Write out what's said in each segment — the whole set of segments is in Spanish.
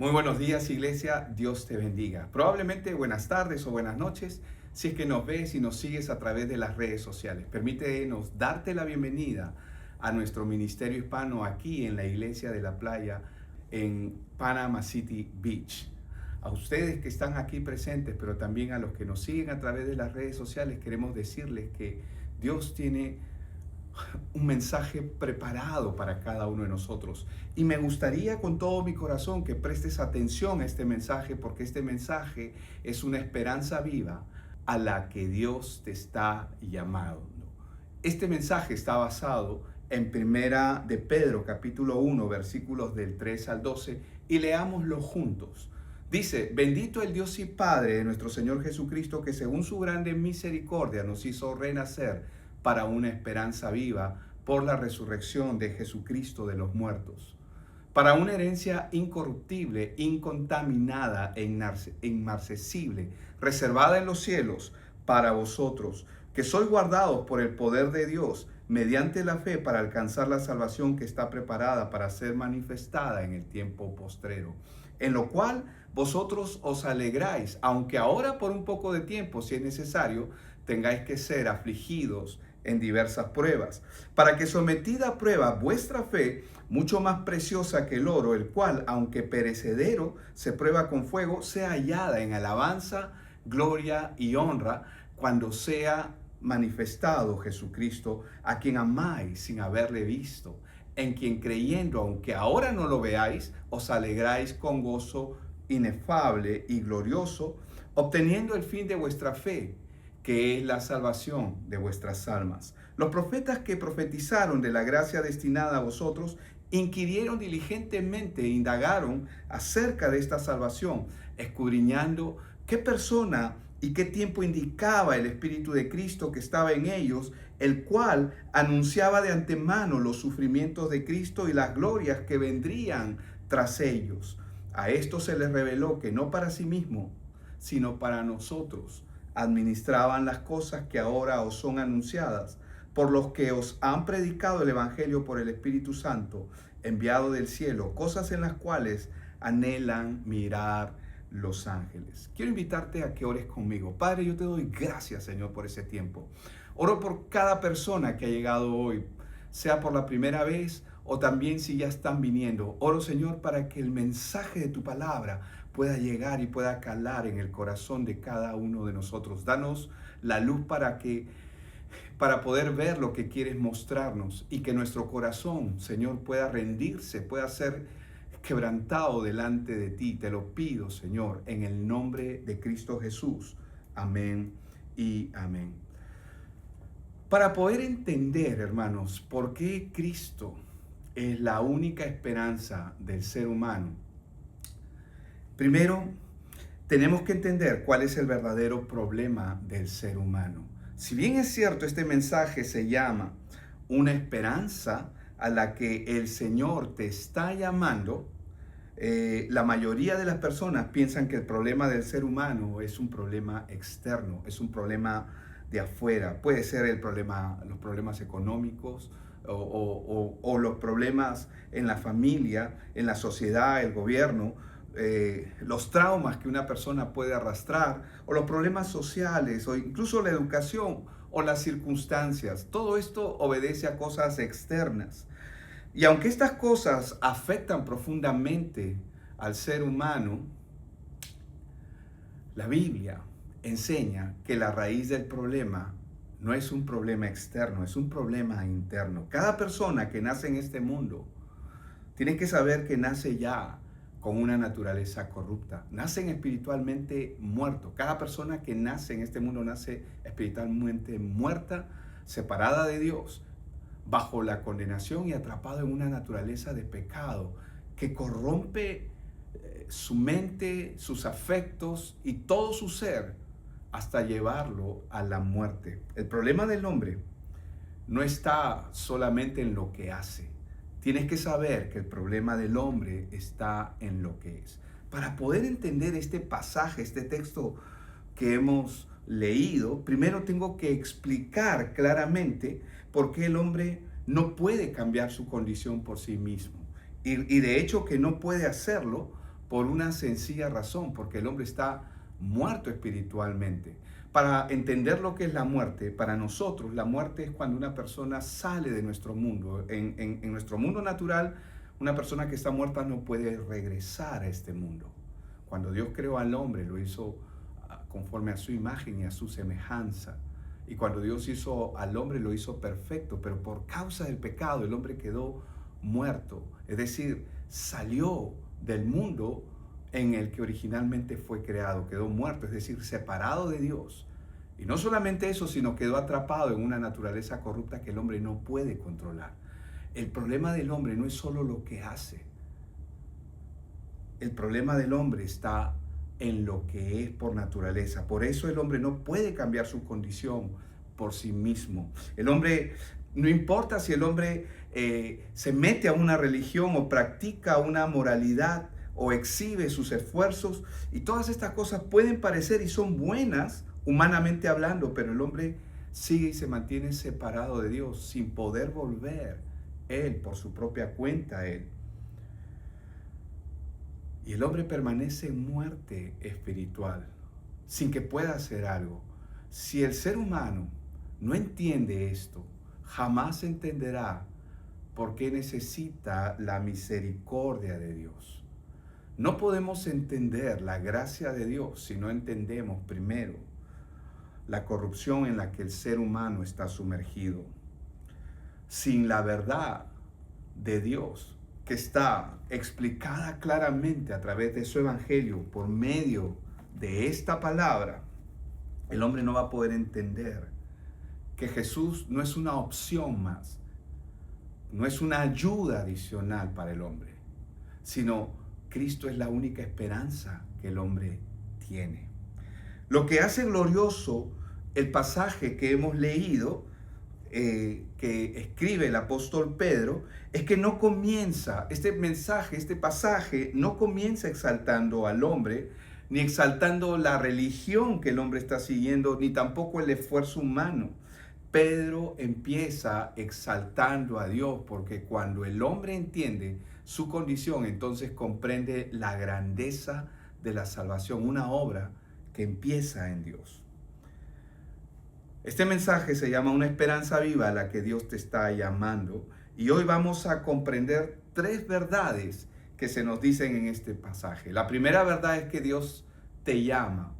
Muy buenos días, iglesia. Dios te bendiga. Probablemente buenas tardes o buenas noches si es que nos ves y nos sigues a través de las redes sociales. Permítenos darte la bienvenida a nuestro ministerio hispano aquí en la iglesia de la playa en Panama City Beach. A ustedes que están aquí presentes, pero también a los que nos siguen a través de las redes sociales, queremos decirles que Dios tiene un mensaje preparado para cada uno de nosotros. Y me gustaría con todo mi corazón que prestes atención a este mensaje, porque este mensaje es una esperanza viva a la que Dios te está llamando. Este mensaje está basado en Primera de Pedro, capítulo 1, versículos del 3 al 12, y leámoslo juntos. Dice: bendito el Dios y Padre de nuestro Señor Jesucristo, que según su grande misericordia nos hizo renacer para una esperanza viva por la resurrección de Jesucristo de los muertos, para una herencia incorruptible, incontaminada e inmarcesible, reservada en los cielos para vosotros, que sois guardados por el poder de Dios, mediante la fe, para alcanzar la salvación que está preparada para ser manifestada en el tiempo postrero, en lo cual vosotros os alegráis, aunque ahora por un poco de tiempo, si es necesario, tengáis que ser afligidos en diversas pruebas, para que sometida a prueba vuestra fe, mucho más preciosa que el oro, el cual, aunque perecedero, se prueba con fuego, sea hallada en alabanza, gloria y honra, cuando sea manifestado Jesucristo, a quien amáis sin haberle visto, en quien creyendo, aunque ahora no lo veáis, os alegráis con gozo inefable y glorioso, obteniendo el fin de vuestra fe, que es la salvación de vuestras almas. Los profetas que profetizaron de la gracia destinada a vosotros inquirieron diligentemente e indagaron acerca de esta salvación, escudriñando qué persona y qué tiempo indicaba el Espíritu de Cristo que estaba en ellos, el cual anunciaba de antemano los sufrimientos de Cristo y las glorias que vendrían tras ellos. A esto se les reveló que no para sí mismo, sino para nosotros, administraban las cosas que ahora os son anunciadas, por los que os han predicado el Evangelio por el Espíritu Santo, enviado del cielo, cosas en las cuales anhelan mirar los ángeles. Quiero invitarte a que ores conmigo. Padre, yo te doy gracias, Señor, por ese tiempo. Oro por cada persona que ha llegado hoy, sea por la primera vez o también si ya están viniendo. Oro, Señor, para que el mensaje de tu palabra pueda llegar y pueda calar en el corazón de cada uno de nosotros. Danos la luz para poder ver lo que quieres mostrarnos, y que nuestro corazón, Señor, pueda rendirse, pueda ser quebrantado delante de ti. Te lo pido, Señor, en el nombre de Cristo Jesús. Amén y amén. Para poder entender, hermanos, por qué Cristo es la única esperanza del ser humano, primero tenemos que entender cuál es el verdadero problema del ser humano. Si bien es cierto, este mensaje se llama una esperanza a la que el Señor te está llamando, la mayoría de las personas piensan que el problema del ser humano es un problema externo, es un problema de afuera. Puede ser los problemas económicos o los problemas en la familia, en la sociedad, el gobierno, los traumas que una persona puede arrastrar, o los problemas sociales, o incluso la educación o las circunstancias. Todo esto obedece a cosas externas. Y aunque estas cosas afectan profundamente al ser humano, la Biblia enseña que la raíz del problema no es un problema externo, es un problema interno. Cada persona que nace en este mundo tiene que saber que nace ya con una naturaleza corrupta. Nacen espiritualmente muertos. Cada persona que nace en este mundo nace espiritualmente muerta, separada de Dios, bajo la condenación y atrapado en una naturaleza de pecado que corrompe su mente, sus afectos y todo su ser hasta llevarlo a la muerte. El problema del hombre no está solamente en lo que hace. Tienes que saber que el problema del hombre está en lo que es. Para poder entender este pasaje, este texto que hemos leído, primero tengo que explicar claramente por qué el hombre no puede cambiar su condición por sí mismo. Y de hecho que no puede hacerlo por una sencilla razón, porque el hombre está muerto espiritualmente. Para entender lo que es la muerte, para nosotros la muerte es cuando una persona sale de nuestro mundo. En nuestro mundo natural, una persona que está muerta no puede regresar a este mundo. Cuando Dios creó al hombre, lo hizo conforme a su imagen y a su semejanza. Y cuando Dios hizo al hombre, lo hizo perfecto, pero por causa del pecado el hombre quedó muerto. Es decir, salió del mundo en el que originalmente fue creado, quedó muerto, es decir, separado de Dios. Y no solamente eso, sino quedó atrapado en una naturaleza corrupta que el hombre no puede controlar. El problema del hombre no es solo lo que hace. El problema del hombre está en lo que es por naturaleza. Por eso el hombre no puede cambiar su condición por sí mismo. El hombre, no importa si el hombre se mete a una religión o practica una moralidad o exhibe sus esfuerzos, y todas estas cosas pueden parecer y son buenas humanamente hablando, pero el hombre sigue y se mantiene separado de Dios sin poder volver él por su propia cuenta a él. Y el hombre permanece en muerte espiritual sin que pueda hacer algo. Si el ser humano no entiende esto, jamás entenderá por qué necesita la misericordia de Dios. No podemos entender la gracia de Dios si no entendemos primero la corrupción en la que el ser humano está sumergido. Sin la verdad de Dios, que está explicada claramente a través de su evangelio por medio de esta palabra, el hombre no va a poder entender que Jesús no es una opción más, no es una ayuda adicional para el hombre, sino Cristo es la única esperanza que el hombre tiene. Lo que hace glorioso el pasaje que hemos leído, que escribe el apóstol Pedro, es que no comienza, este mensaje, este pasaje, no comienza exaltando al hombre, ni exaltando la religión que el hombre está siguiendo, ni tampoco el esfuerzo humano. Pedro empieza exaltando a Dios, porque cuando el hombre entiende su condición, entonces comprende la grandeza de la salvación, una obra que empieza en Dios. Este mensaje se llama Una esperanza viva a la que Dios te está llamando, y hoy vamos a comprender 3 verdades que se nos dicen en este pasaje. La primera verdad es que Dios te llama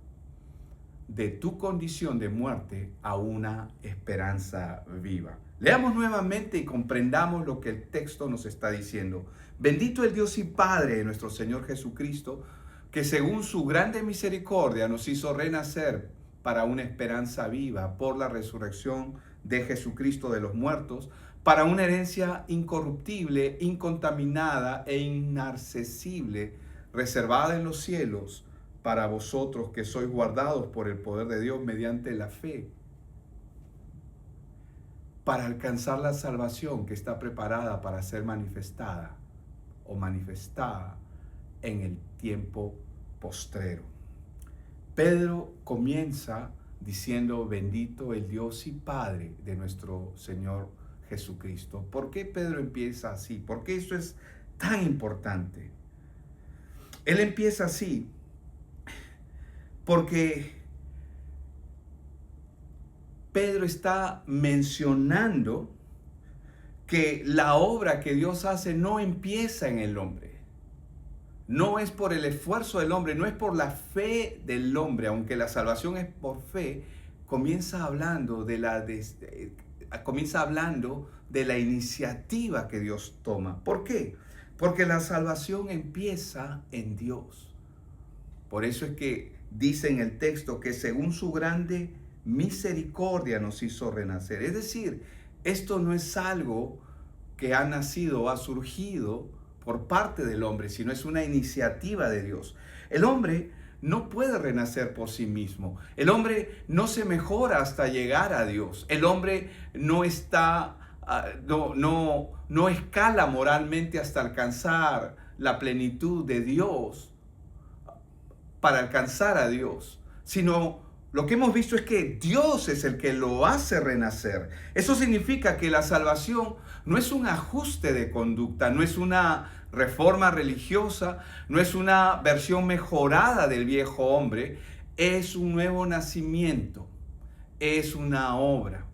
de tu condición de muerte a una esperanza viva. Leamos nuevamente y comprendamos lo que el texto nos está diciendo. Bendito el Dios y Padre de nuestro Señor Jesucristo, que según su grande misericordia nos hizo renacer para una esperanza viva por la resurrección de Jesucristo de los muertos, para una herencia incorruptible, incontaminada e inaccesible, reservada en los cielos, para vosotros que sois guardados por el poder de Dios mediante la fe, para alcanzar la salvación que está preparada para ser manifestada o manifestada en el tiempo postrero. Pedro comienza diciendo: bendito el Dios y Padre de nuestro Señor Jesucristo. ¿Por qué Pedro empieza así? ¿Por qué esto es tan importante? Él empieza así porque Pedro está mencionando que la obra que Dios hace no empieza en el hombre. No es por el esfuerzo del hombre, no es por la fe del hombre, aunque la salvación es por fe. Comienza hablando de la iniciativa que Dios toma. ¿Por qué? Porque la salvación empieza en Dios. Por eso es que dice en el texto que según su grande misericordia nos hizo renacer. Es decir, esto no es algo que ha nacido o ha surgido por parte del hombre, sino es una iniciativa de Dios. El hombre no puede renacer por sí mismo. El hombre no se mejora hasta llegar a Dios. El hombre no escala moralmente hasta alcanzar la plenitud de Dios, para alcanzar a Dios, sino lo que hemos visto es que Dios es el que lo hace renacer. Eso significa que la salvación no es un ajuste de conducta, no es una reforma religiosa, no es una versión mejorada del viejo hombre, es un nuevo nacimiento, es una obra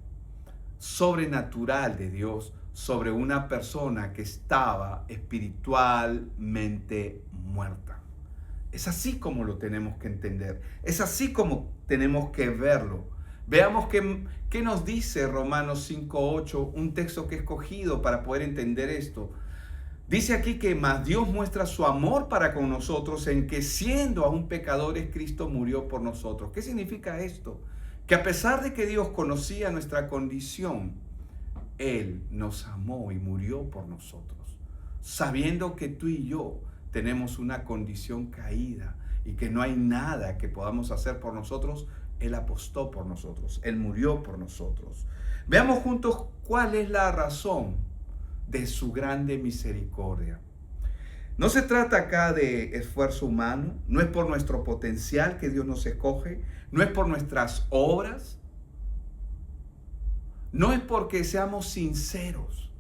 sobrenatural de Dios sobre una persona que estaba espiritualmente muerta. Es así como lo tenemos que entender, es así como tenemos que verlo. Veamos qué nos dice Romanos 5:8, un texto que he escogido para poder entender esto. Dice aquí que más Dios muestra su amor para con nosotros en que siendo aún pecadores, Cristo murió por nosotros. ¿Qué significa esto? Que a pesar de que Dios conocía nuestra condición, Él nos amó y murió por nosotros, sabiendo que tú y yo tenemos una condición caída y que no hay nada que podamos hacer por nosotros. Él apostó por nosotros, Él murió por nosotros. Veamos juntos cuál es la razón de su grande misericordia. No se trata acá de esfuerzo humano, no es por nuestro potencial que Dios nos escoge, no es por nuestras obras, no es porque seamos sinceros,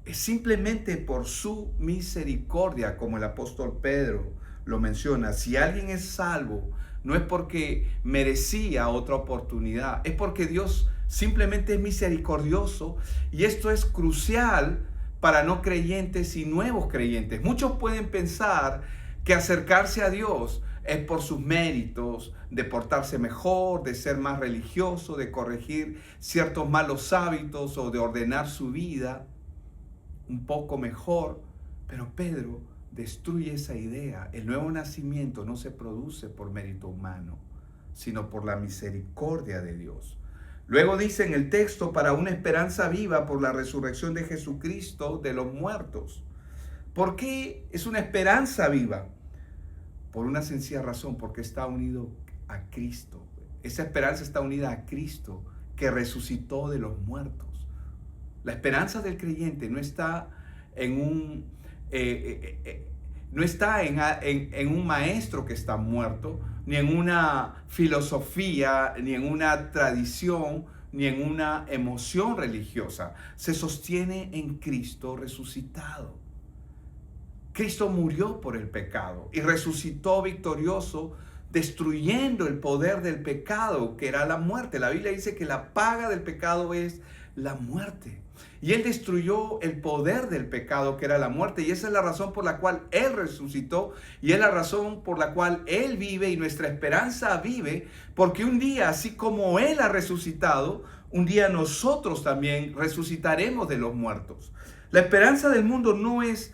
es simplemente por su misericordia, como el apóstol Pedro lo menciona. Si alguien es salvo, no es porque merecía otra oportunidad, es porque Dios simplemente es misericordioso, y esto es crucial para no creyentes y nuevos creyentes. Muchos pueden pensar que acercarse a Dios es por sus méritos, de portarse mejor, de ser más religioso, de corregir ciertos malos hábitos o de ordenar su vida un poco mejor. Pero Pedro destruye esa idea. El nuevo nacimiento no se produce por mérito humano, sino por la misericordia de Dios. Luego dice en el texto, para una esperanza viva por la resurrección de Jesucristo de los muertos. ¿Por qué es una esperanza viva? Por una sencilla razón, porque está unido a Cristo. Esa esperanza está unida a Cristo, que resucitó de los muertos. La esperanza del creyente no está en un maestro que está muerto, ni en una filosofía, ni en una tradición, ni en una emoción religiosa. Se sostiene en Cristo resucitado. Cristo murió por el pecado y resucitó victorioso, destruyendo el poder del pecado, que era la muerte. La Biblia dice que la paga del pecado es la muerte. Y Él destruyó el poder del pecado, que era la muerte. Y esa es la razón por la cual Él resucitó. Y es la razón por la cual Él vive y nuestra esperanza vive. Porque un día, así como Él ha resucitado, un día nosotros también resucitaremos de los muertos. La esperanza del mundo no es...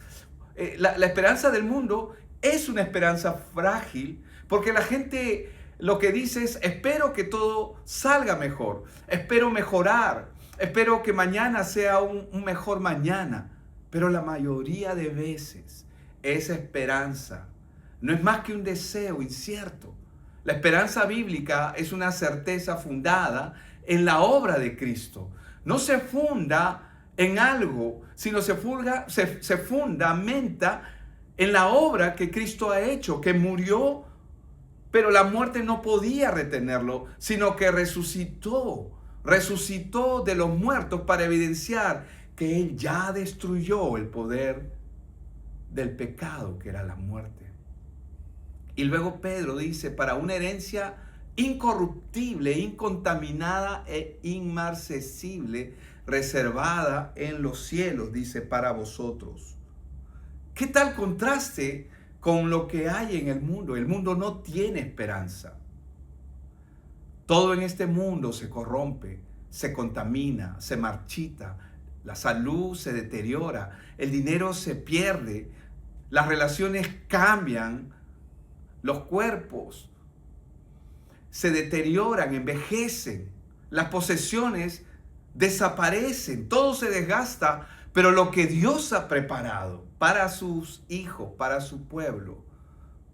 La esperanza del mundo es una esperanza frágil, porque la gente lo que dice es: espero que todo salga mejor, espero mejorar, espero que mañana sea un mejor mañana. Pero la mayoría de veces esa esperanza no es más que un deseo incierto. La esperanza bíblica es una certeza fundada en la obra de Cristo. No se funda en algo, sino se fundamenta en la obra que Cristo ha hecho, que murió, pero la muerte no podía retenerlo, sino que resucitó de los muertos para evidenciar que Él ya destruyó el poder del pecado, que era la muerte. Y luego Pedro dice, para una herencia incorruptible, incontaminada e inmarcesible, reservada en los cielos, dice, para vosotros. ¿Qué tal contraste con lo que hay en el mundo? El mundo no tiene esperanza. Todo en este mundo se corrompe, se contamina, se marchita, la salud se deteriora, el dinero se pierde, las relaciones cambian, los cuerpos se deterioran, envejecen, las posesiones desaparecen, todo se desgasta, pero lo que Dios ha preparado para sus hijos, para su pueblo,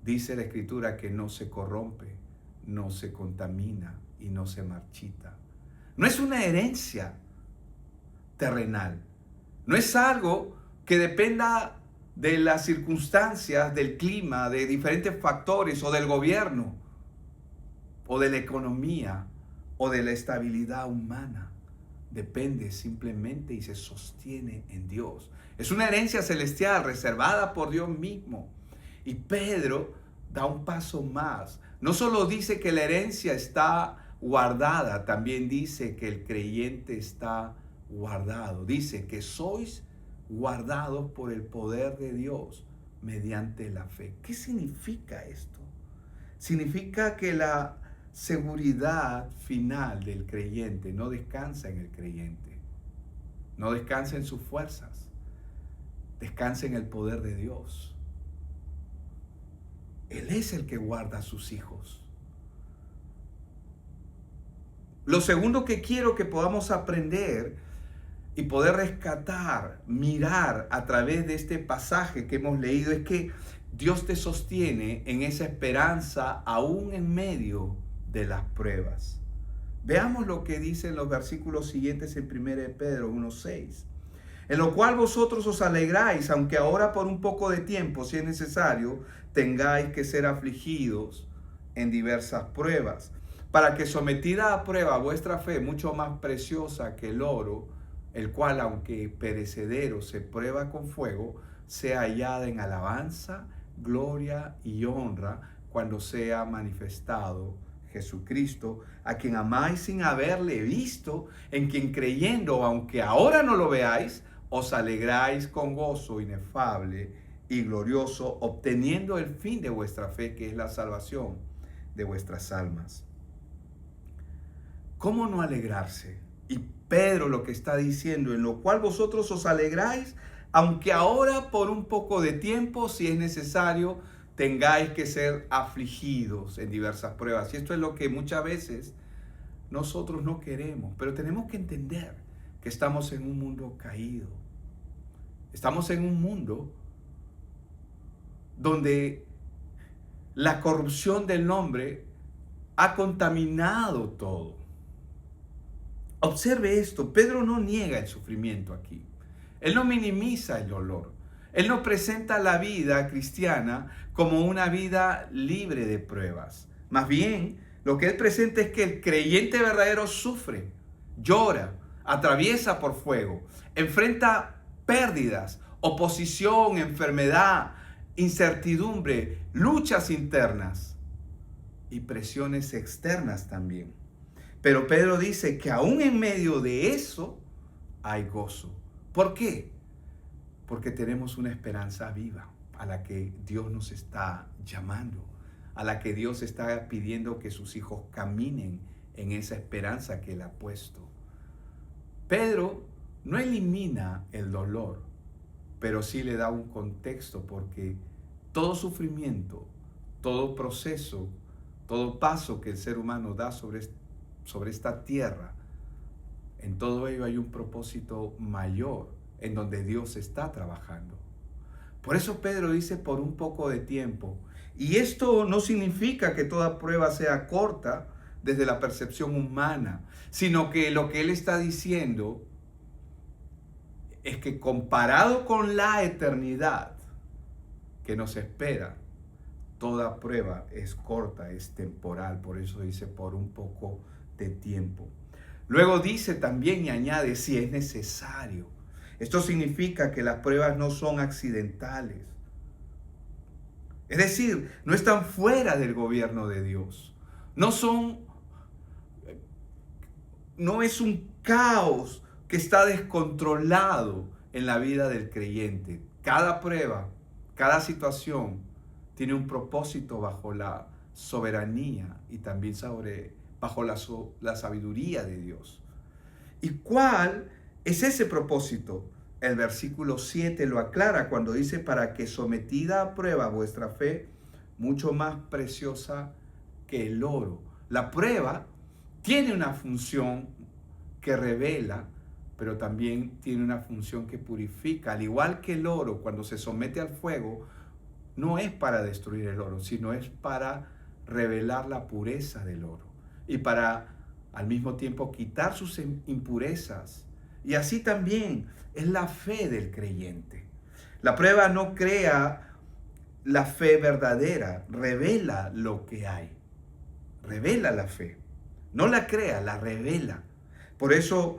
dice la Escritura que no se corrompe, no se contamina y no se marchita. No es una herencia terrenal, no es algo que dependa de las circunstancias, del clima, de diferentes factores, o del gobierno, o de la economía, o de la estabilidad humana. depende simplemente y se sostiene en Dios. Es una herencia celestial reservada por Dios mismo. Y Pedro da un paso más. No solo dice que la herencia está guardada, también dice que el creyente está guardado. Dice que sois guardados por el poder de Dios mediante la fe. ¿Qué significa esto? Significa que la seguridad final del creyente no descansa en el creyente, no descansa en sus fuerzas, descansa en el poder de Dios. Él es el que guarda a sus hijos. Lo segundo que quiero que podamos aprender y poder rescatar, mirar a través de este pasaje que hemos leído es que Dios te sostiene en esa esperanza aún en medio de las pruebas. Veamos lo que dicen los versículos siguientes en 1 Pedro 1:6. En lo cual vosotros os alegráis, aunque ahora por un poco de tiempo, si es necesario, tengáis que ser afligidos en diversas pruebas, para que sometida a prueba vuestra fe, mucho más preciosa que el oro, el cual aunque perecedero se prueba con fuego, sea hallada en alabanza, gloria y honra cuando sea manifestado Jesucristo, a quien amáis sin haberle visto, en quien creyendo, aunque ahora no lo veáis, os alegráis con gozo inefable y glorioso, obteniendo el fin de vuestra fe, que es la salvación de vuestras almas. ¿Cómo no alegrarse? Y Pedro lo que está diciendo, en lo cual vosotros os alegráis, aunque ahora por un poco de tiempo, si es necesario, tengáis que ser afligidos en diversas pruebas. Y esto es lo que muchas veces nosotros no queremos, pero tenemos que entender que estamos en un mundo caído. Estamos en un mundo donde la corrupción del hombre ha contaminado todo. Observe esto, Pedro no niega el sufrimiento aquí. Él no minimiza el dolor. Él no presenta la vida cristiana como una vida libre de pruebas. Más bien, lo que él presenta es que el creyente verdadero sufre, llora, atraviesa por fuego, enfrenta pérdidas, oposición, enfermedad, incertidumbre, luchas internas y presiones externas también. Pero Pedro dice que aún en medio de eso hay gozo. ¿Por qué? Porque tenemos una esperanza viva a la que Dios nos está llamando, a la que Dios está pidiendo que sus hijos caminen en esa esperanza que Él ha puesto. Pedro no elimina el dolor, pero sí le da un contexto, porque todo sufrimiento, todo proceso, todo paso que el ser humano da sobre esta tierra, en todo ello hay un propósito mayor en donde Dios está trabajando. Por eso Pedro dice por un poco de tiempo. Y esto no significa que toda prueba sea corta desde la percepción humana, sino que lo que él está diciendo es que comparado con la eternidad que nos espera, toda prueba es corta, es temporal. Por eso dice por un poco de tiempo. Luego dice también y añade, si es necesario. Esto significa que las pruebas no son accidentales. Es decir, no están fuera del gobierno de Dios. No es un caos que está descontrolado en la vida del creyente. Cada prueba, cada situación tiene un propósito bajo la soberanía y también bajo la sabiduría de Dios. ¿Y cuál es ese propósito? El versículo 7 lo aclara cuando dice, para que sometida a prueba vuestra fe, mucho más preciosa que el oro. La prueba tiene una función que revela, pero también tiene una función que purifica. Al igual que el oro, cuando se somete al fuego, no es para destruir el oro, sino es para revelar la pureza del oro y para al mismo tiempo quitar sus impurezas. Y así también es la fe del creyente. La prueba no crea la fe verdadera, revela lo que hay. Revela la fe. No la crea, la revela. Por eso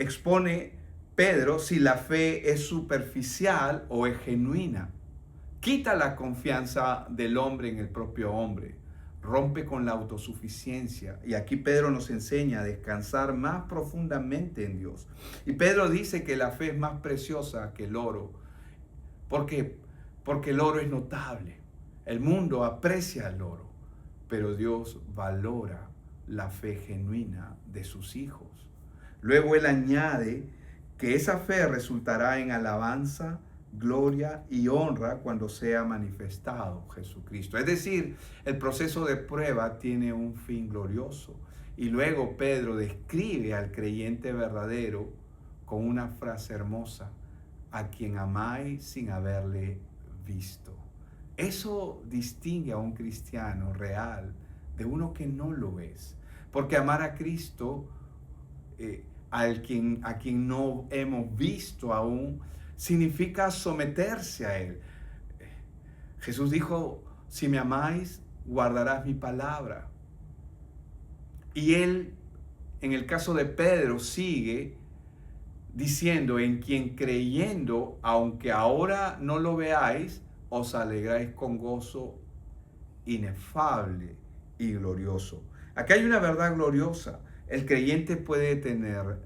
expone Pedro si la fe es superficial o es genuina. Quita la confianza del hombre en el propio hombre, rompe con la autosuficiencia. Y aquí Pedro nos enseña a descansar más profundamente en Dios. Y Pedro dice que la fe es más preciosa que el oro. ¿Por qué? Porque el oro es notable. El mundo aprecia el oro, pero Dios valora la fe genuina de sus hijos. Luego él añade que esa fe resultará en alabanza, gloria y honra cuando sea manifestado Jesucristo. Es decir, el proceso de prueba tiene un fin glorioso. Y luego Pedro describe al creyente verdadero con una frase hermosa: a quien amáis sin haberle visto. Eso distingue a un cristiano real de uno que no lo es. Porque amar a Cristo, a quien no hemos visto aún, significa someterse a Él. Jesús dijo: si me amáis, guardarás mi palabra. Y Él, en el caso de Pedro, sigue diciendo: en quien creyendo, aunque ahora no lo veáis, os alegráis con gozo inefable y glorioso. Aquí hay una verdad gloriosa. El creyente puede tener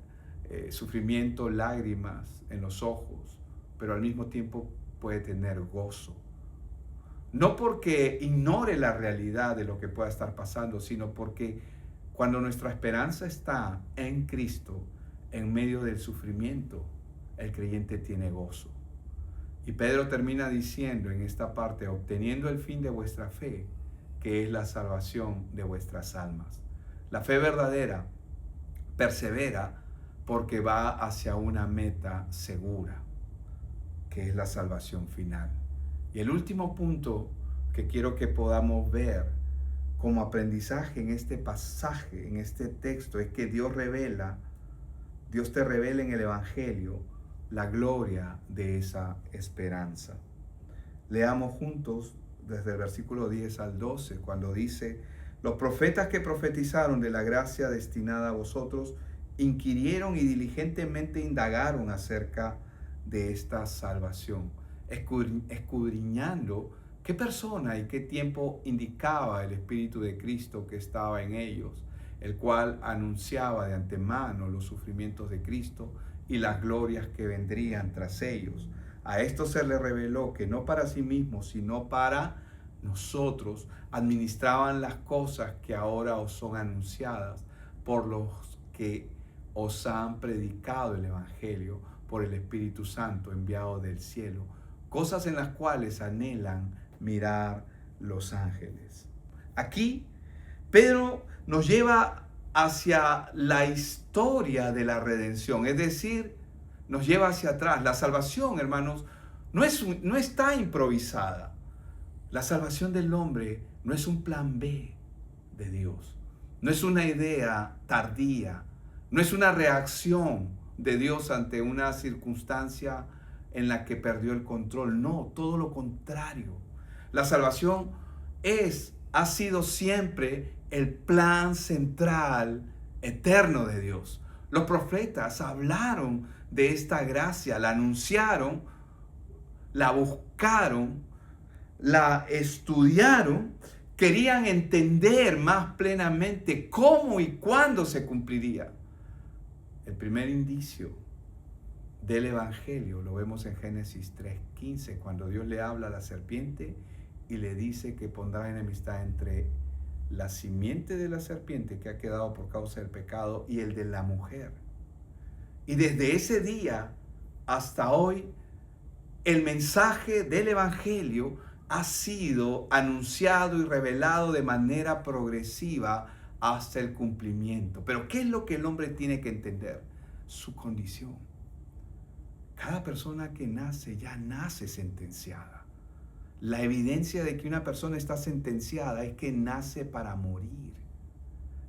sufrimiento, lágrimas en los ojos, pero al mismo tiempo puede tener gozo. No porque ignore la realidad de lo que pueda estar pasando, sino porque cuando nuestra esperanza está en Cristo, en medio del sufrimiento, el creyente tiene gozo. Y Pedro termina diciendo en esta parte: obteniendo el fin de vuestra fe, que es la salvación de vuestras almas. La fe verdadera persevera porque va hacia una meta segura, que es la salvación final. Y el último punto que quiero que podamos ver como aprendizaje en este pasaje, en este texto, es que Dios te revela en el Evangelio la gloria de esa esperanza. Leamos juntos desde el versículo 10 al 12, cuando dice: los profetas que profetizaron de la gracia destinada a vosotros inquirieron y diligentemente indagaron acerca de esta salvación, escudriñando qué persona y qué tiempo indicaba el Espíritu de Cristo que estaba en ellos, el cual anunciaba de antemano los sufrimientos de Cristo y las glorias que vendrían tras ellos. A esto se le reveló que no para sí mismos, sino para nosotros, administraban las cosas que ahora os son anunciadas por los que os han predicado el Evangelio por el Espíritu Santo enviado del cielo, cosas en las cuales anhelan mirar los ángeles. Aquí Pedro nos lleva hacia la historia de la redención, es decir, nos lleva hacia atrás. La salvación, hermanos, no está improvisada. La salvación del hombre no es un plan B de Dios, no es una idea tardía, no es una reacción de Dios ante una circunstancia en la que perdió el control. No, todo lo contrario. La salvación ha sido siempre el plan central eterno de Dios. Los profetas hablaron de esta gracia, la anunciaron, la buscaron, la estudiaron, querían entender más plenamente cómo y cuándo se cumpliría. El primer indicio del Evangelio lo vemos en Génesis 3:15, cuando Dios le habla a la serpiente y le dice que pondrá enemistad entre la simiente de la serpiente que ha quedado por causa del pecado y el de la mujer. Y desde ese día hasta hoy, el mensaje del Evangelio ha sido anunciado y revelado de manera progresiva hasta el cumplimiento. Pero ¿qué es lo que el hombre tiene que entender? Su condición. Cada persona que nace ya nace sentenciada. La evidencia de que una persona está sentenciada es que nace para morir.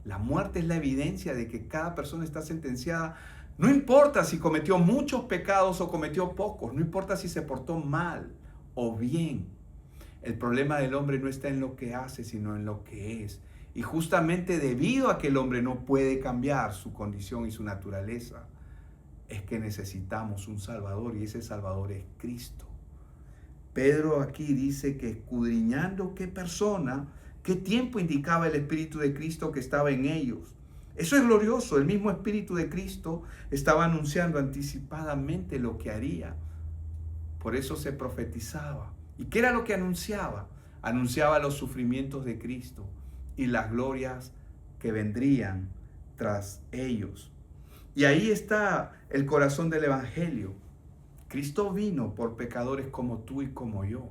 La muerte es la evidencia de que cada persona está sentenciada. No importa si cometió muchos pecados o cometió pocos, no importa si se portó mal o bien. El problema del hombre no está en lo que hace, sino en lo que es. Y justamente debido a que el hombre no puede cambiar su condición y su naturaleza, es que necesitamos un Salvador y ese Salvador es Cristo. Pedro aquí dice que escudriñando qué persona, qué tiempo indicaba el Espíritu de Cristo que estaba en ellos. Eso es glorioso. El mismo Espíritu de Cristo estaba anunciando anticipadamente lo que haría. Por eso se profetizaba. ¿Y qué era lo que anunciaba? Anunciaba los sufrimientos de Cristo y las glorias que vendrían tras ellos. Y ahí está el corazón del Evangelio. Cristo vino por pecadores como tú y como yo.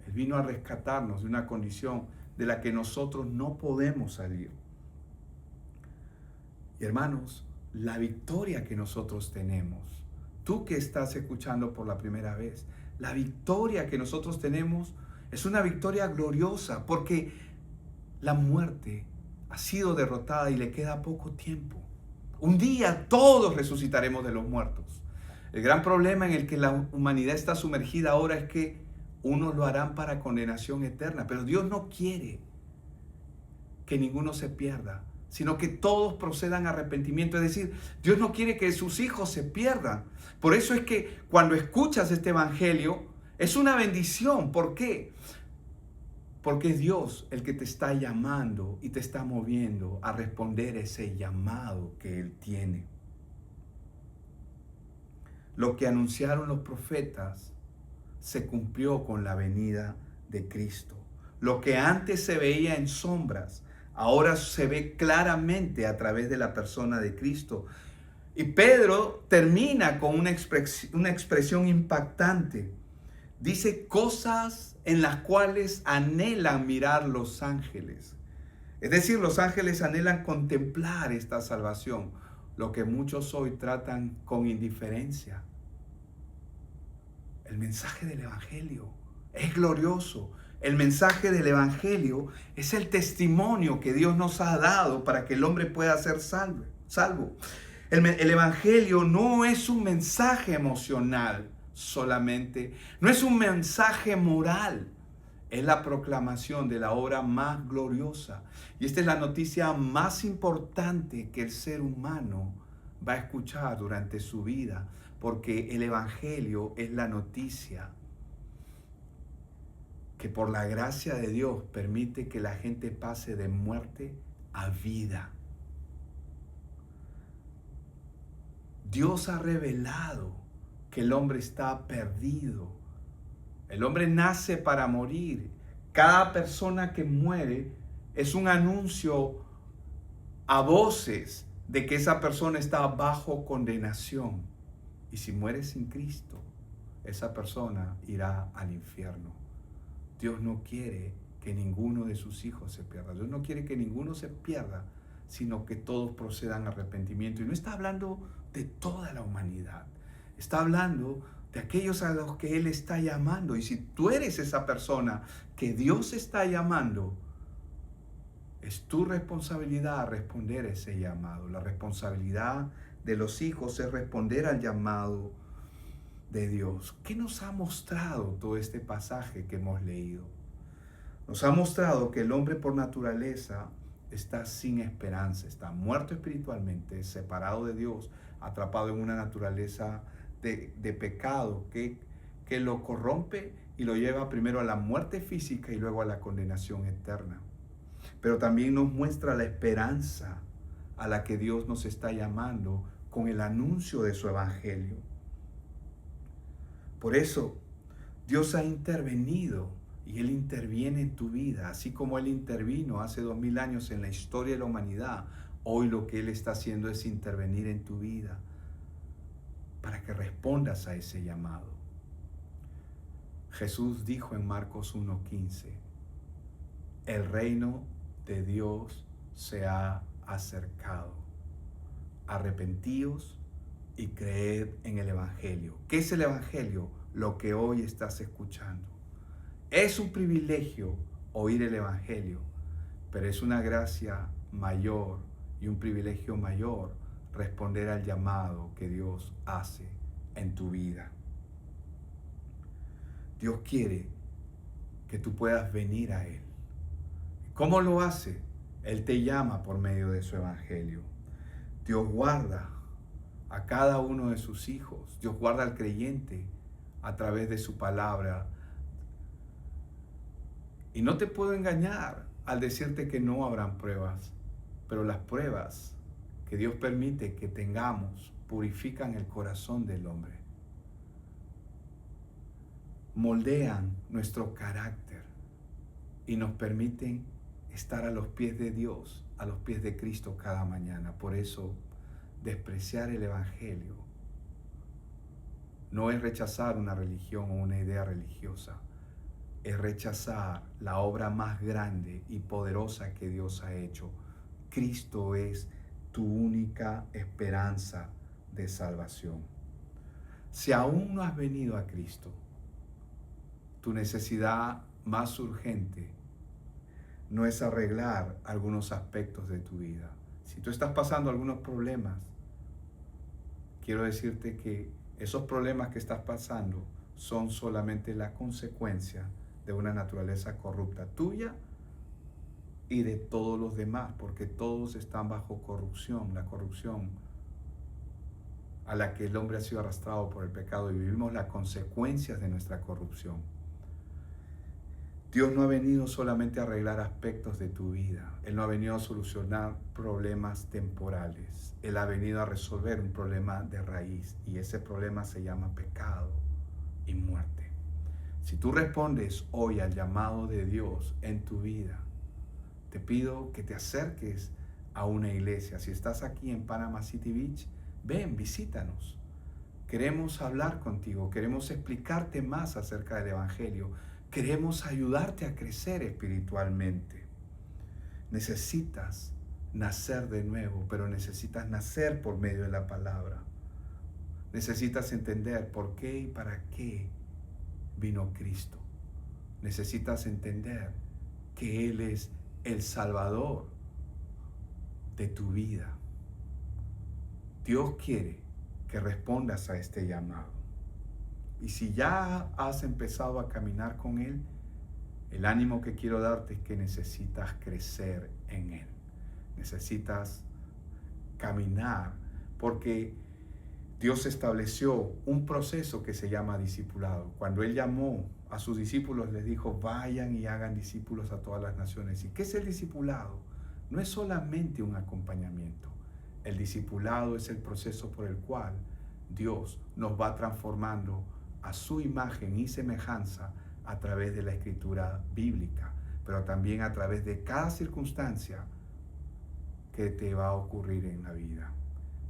Él vino a rescatarnos de una condición de la que nosotros no podemos salir. Y hermanos, la victoria que nosotros tenemos, tú que estás escuchando por la primera vez, la victoria que nosotros tenemos es una victoria gloriosa porque la muerte ha sido derrotada y le queda poco tiempo. Un día todos resucitaremos de los muertos. El gran problema en el que la humanidad está sumergida ahora es que unos lo harán para condenación eterna, pero Dios no quiere que ninguno se pierda, sino que todos procedan a arrepentimiento. Es decir, Dios no quiere que sus hijos se pierdan. Por eso es que cuando escuchas este evangelio, es una bendición. ¿Por qué? Porque es Dios el que te está llamando y te está moviendo a responder ese llamado que Él tiene. Lo que anunciaron los profetas se cumplió con la venida de Cristo. Lo que antes se veía en sombras, ahora se ve claramente a través de la persona de Cristo. Y Pedro termina con una expresión impactante. Dice cosas en las cuales anhelan mirar los ángeles. Es decir, los ángeles anhelan contemplar esta salvación, lo que muchos hoy tratan con indiferencia. El mensaje del Evangelio es glorioso. El mensaje del Evangelio es el testimonio que Dios nos ha dado para que el hombre pueda ser salvo. El Evangelio no es un mensaje emocional solamente, no es un mensaje moral, es la proclamación de la obra más gloriosa. Y esta es la noticia más importante que el ser humano va a escuchar durante su vida, porque el Evangelio es la noticia que por la gracia de Dios permite que la gente pase de muerte a vida. Dios ha revelado que el hombre está perdido. El hombre nace para morir. Cada persona que muere es un anuncio a voces de que esa persona está bajo condenación. Y si muere sin Cristo, esa persona irá al infierno. Dios no quiere que ninguno de sus hijos se pierda. Dios no quiere que ninguno se pierda, sino que todos procedan a arrepentimiento. Y no está hablando de toda la humanidad. Está hablando de aquellos a los que Él está llamando. Y si tú eres esa persona que Dios está llamando, es tu responsabilidad responder a ese llamado. La responsabilidad de los hijos es responder al llamado de Dios. ¿Qué nos ha mostrado todo este pasaje que hemos leído? Nos ha mostrado que el hombre por naturaleza está sin esperanza, está muerto espiritualmente, separado de Dios, atrapado en una naturaleza de pecado que lo corrompe y lo lleva primero a la muerte física y luego a la condenación eterna. Pero también nos muestra la esperanza a la que Dios nos está llamando con el anuncio de su evangelio. Por eso, Dios ha intervenido y Él interviene en tu vida, así como Él intervino hace 2000 años en la historia de la humanidad. Hoy lo que Él está haciendo es intervenir en tu vida para que respondas a ese llamado. Jesús dijo en Marcos 1:15, el reino de Dios se ha acercado. Arrepentíos y creed en el Evangelio. ¿Qué es el Evangelio? Lo que hoy estás escuchando. Es un privilegio oír el Evangelio, pero es una gracia mayor y un privilegio mayor responder al llamado que Dios hace en tu vida. Dios quiere que tú puedas venir a Él. ¿Cómo lo hace? Él te llama por medio de su Evangelio. Dios guarda a cada uno de sus hijos. Dios guarda al creyente a través de su palabra. Y no te puedo engañar al decirte que no habrán pruebas, pero las pruebas que Dios permite que tengamos purifican el corazón del hombre, moldean nuestro carácter y nos permiten estar a los pies de Dios, a los pies de Cristo cada mañana. Por eso, despreciar el Evangelio no es rechazar una religión o una idea religiosa, es rechazar la obra más grande y poderosa que Dios ha hecho. Cristo es tu única esperanza de salvación. Si aún no has venido a Cristo, tu necesidad más urgente no es arreglar algunos aspectos de tu vida. Si tú estás pasando algunos problemas, quiero decirte que esos problemas que estás pasando son solamente la consecuencia de una naturaleza corrupta tuya y de todos los demás, porque todos están bajo corrupción, la corrupción a la que el hombre ha sido arrastrado por el pecado, y vivimos las consecuencias de nuestra corrupción. Dios no ha venido solamente a arreglar aspectos de tu vida. Él no ha venido a solucionar problemas temporales. Él ha venido a resolver un problema de raíz, y ese problema se llama pecado y muerte. Si tú respondes hoy al llamado de Dios en tu vida, te pido que te acerques a una iglesia. Si estás aquí en Panama City Beach, ven, visítanos. Queremos hablar contigo, queremos explicarte más acerca del Evangelio, queremos ayudarte a crecer espiritualmente. Necesitas nacer de nuevo, pero necesitas nacer por medio de la palabra. Necesitas entender por qué y para qué vino Cristo. Necesitas entender que Él es el Salvador de tu vida. Dios quiere que respondas a este llamado. Y si ya has empezado a caminar con Él, el ánimo que quiero darte es que necesitas crecer en Él. Necesitas caminar, porque Dios estableció un proceso que se llama discipulado. Cuando Él llamó a sus discípulos, les dijo: vayan y hagan discípulos a todas las naciones. ¿Y qué es el discipulado? No es solamente un acompañamiento. El discipulado es el proceso por el cual Dios nos va transformando a su imagen y semejanza a través de la escritura bíblica, pero también a través de cada circunstancia que te va a ocurrir en la vida.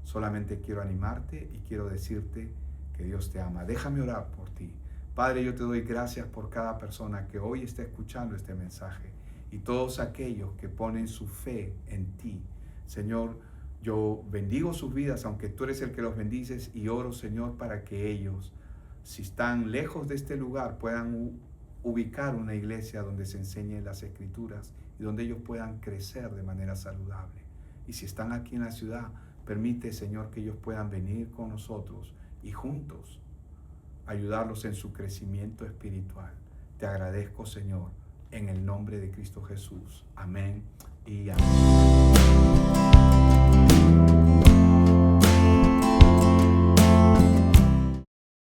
Solamente quiero animarte y quiero decirte que Dios te ama. Déjame orar por ti. Padre, yo te doy gracias por cada persona que hoy está escuchando este mensaje y todos aquellos que ponen su fe en ti. Señor, yo bendigo sus vidas, aunque tú eres el que los bendices, y oro, Señor, para que ellos, si están lejos de este lugar, puedan ubicar una iglesia donde se enseñen las escrituras y donde ellos puedan crecer de manera saludable. Y si están aquí en la ciudad, permite, Señor, que ellos puedan venir con nosotros y juntos ayudarlos en su crecimiento espiritual. Te agradezco, Señor, en el nombre de Cristo Jesús. Amén y amén.